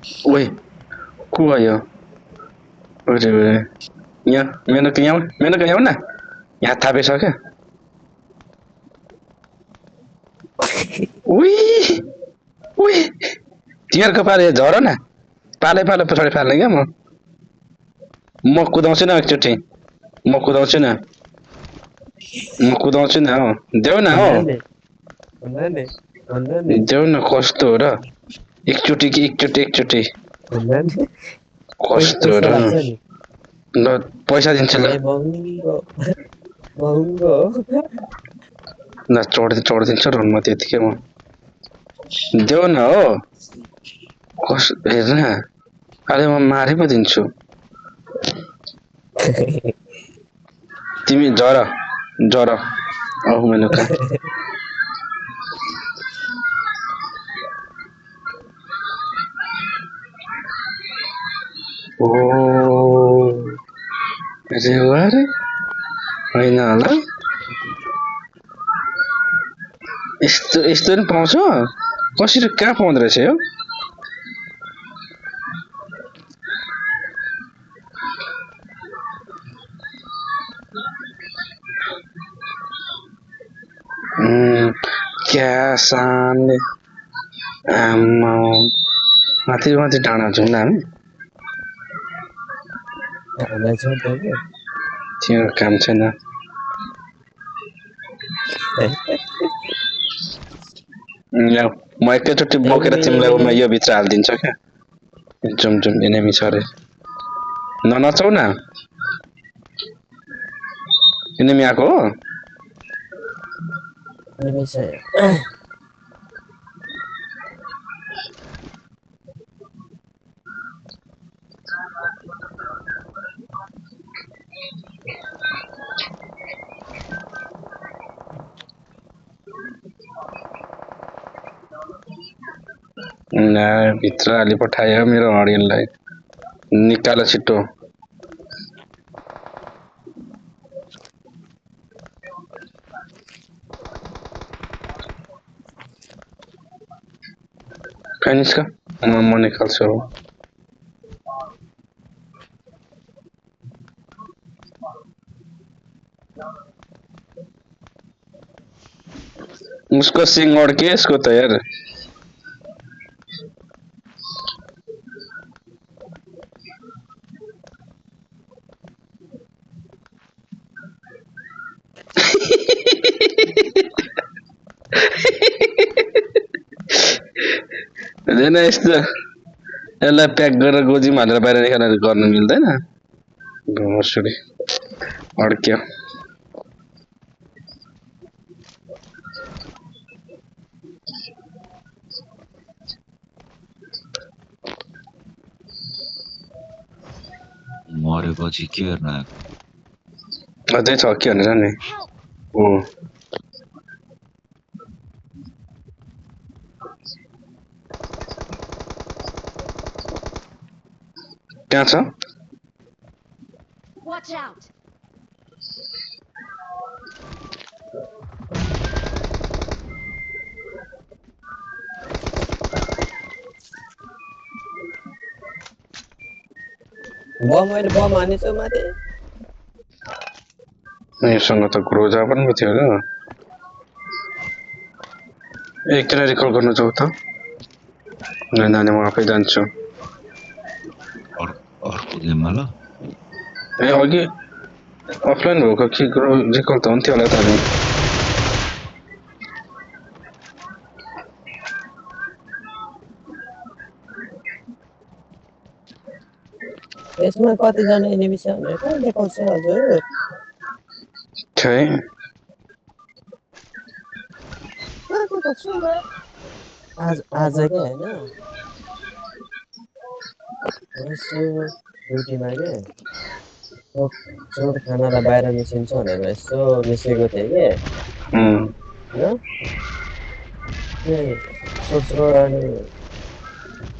Ui, को भयो यहाँ मेरो यहाँ न यहाँ थापिसक्यो उही उही तिमीहरूको पाले झर न पालै पालो पछाडि फाल्ने क्या म कुदाउँछु न एकचोटि म कुदाउँछु न म कुदाउँछु न हो देऊ न हो भन्दा नि भन्दा नि देऊ न कस्तो हो र एकचोटि कि एकचोटि भन्दा नि कस्तो हो पैसा र लाग्छ नि ल पैसा दिन्छु ल ए महँगो महँगो ल चढिदिन्छु र म त्यतिकै म देऊ न हो कस हेर्न अरे म मारि पो दिन्छु तिमी जर औ मेनुका ओ अरे वाह रे होइन होला यस्तो यस्तो पनि पाउँछ कसरी कहाँ पाउँदो रहेछ यो क्या शानले आम्मा माथि माथि डाँडा जाउँ न हामी हामीलाई छोड्दै के त्यो काम छैन ल म एकैचोटि बोकेर तिमीलाई म यो भित्र हालिदिन्छु क्या जुम एनिमी छ अरे ननचाउ न एनिमी आएको हो भित्र हालिपठायो मेरो हरिणलाई निकाल छिटो कहाँ निस्क म निकाल्छु अब उसको सिङ अड्के यसको त यार होइन यस्तो यसलाई प्याक गरेर गोजीमा हालेर बाहिर निकालेर गर्नु मिल्दैन भोसडी अड्क्यो मरेपछि के गर्न अझै छ के भनेर नि ओ त्यहाँ छ Watch out! मैले बम हानेछु माथि योसँग त ग्रोजा पनि पो थियो र एकखेर रिकल गर्न जाऊ त नानी म आफै जान्छु अर्को गेममा ल ए अघि अफलाइन भएको के रिकल त हुन्थ्यो होला त यसमा कतिजना एनिमी छ भनेर कहाँ देखाउँछ हजुर खै कहाँ देखाउँछ आज के होइन यसो ड्युटीमा के चोर खानालाई बाहिर निस्किन्छ भनेर यसो निस्केको थिएँ कि सोचेर अनि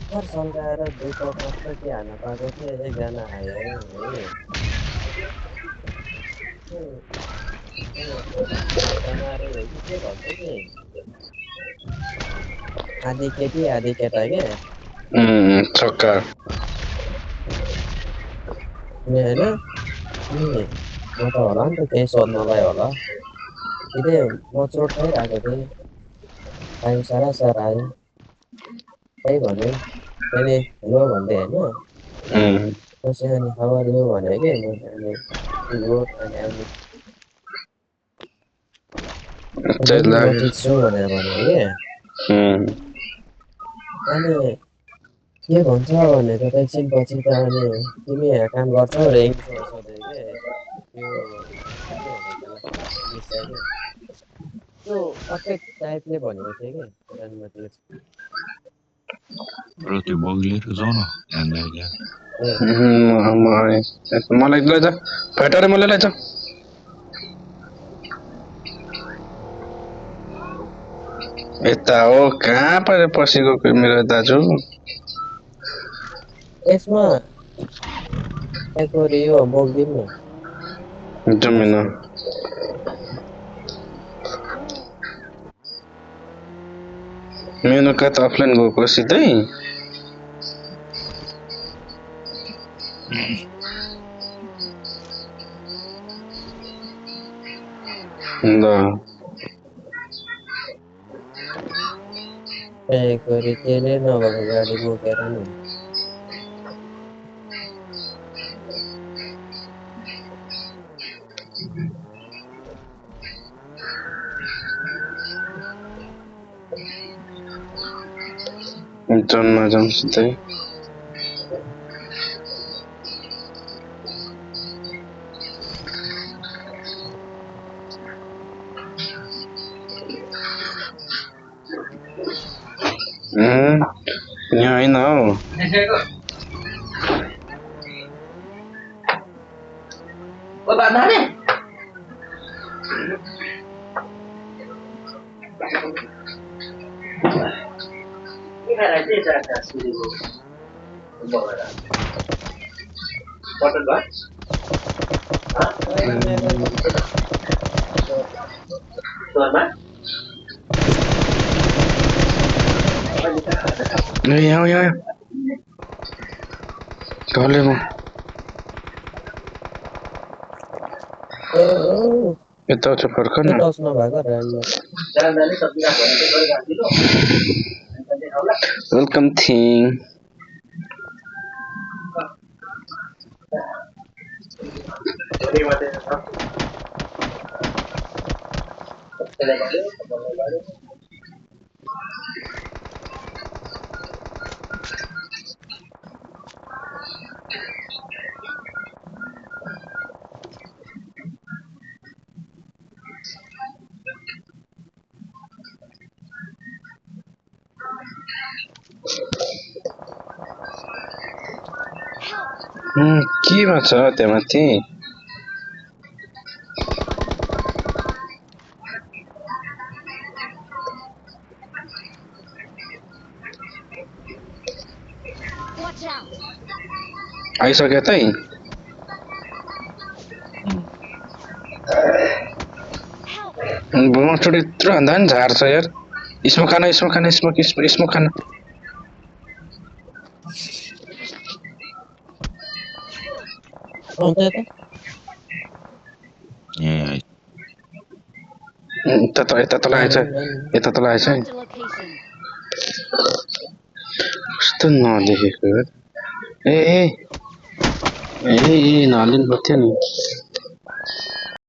भर सल्काएर दुईटा मात्र के हान्न पाएको थिएँ एकजना आयो है तनारै हो कि के भन्छ कि आधी केटी आधी केटा के छक्का अनि होइन अनि म त होला नि त केही सोध्नलाई होला यदि म चोट खाइरहेको थिएँ टाइम सारा आयो त्यही भन्यो मैले हेलो भन्दै होइन पछि अनि खबर यो भन्यो कि मैले अनि गुड अनि अनि चाहिँ देखि म लाग्यो ठिक छु भनेर भन्यो कि अनि के भन्छ भनेको त एकछिनपछि त अनि तिमी यहाँ काम गर्छौ रे इङ्ग्लिसबाट सोध्यो कि त्यो के भन्छ त्यसलाई इङ्ग्लिस चाहिँ के त्यो अर्कै टाइपले भनेको थियो कि अनि म त्यो र त्यो बग लिएर जाउँ न ह्यान्डब्याग ल्याएर ए मलाई लैजा फाइटर मलाई लैजा यता हो कहाँ पऱ्यो पसेको कोही मेरो दाजु यसमा एक यो बोकिदिउँ न जमिन यसको मेनु कता अफलाइन गएको सिधै ल एक तेलै नभएको गाडी बोकेर नि जनमा जाउँ सिधै यहाँ होइन हौ यहाँ घरले म यता चाहिँ फर्क न टच नभएको ऱ्यान्डमा वेलकम थिङ केमा छ त्यहाँ माथि आइसक्यो तै चोटि यत्रो भन्दा पनि झार्छ यार स्मोक खाना स्मोक खाना आउँछ त यहाँ यता तल आएछ यता तल आएछ Marked a location. कस्तो नदेखेको ए ए ए नहालिनु पर्थ्यो नि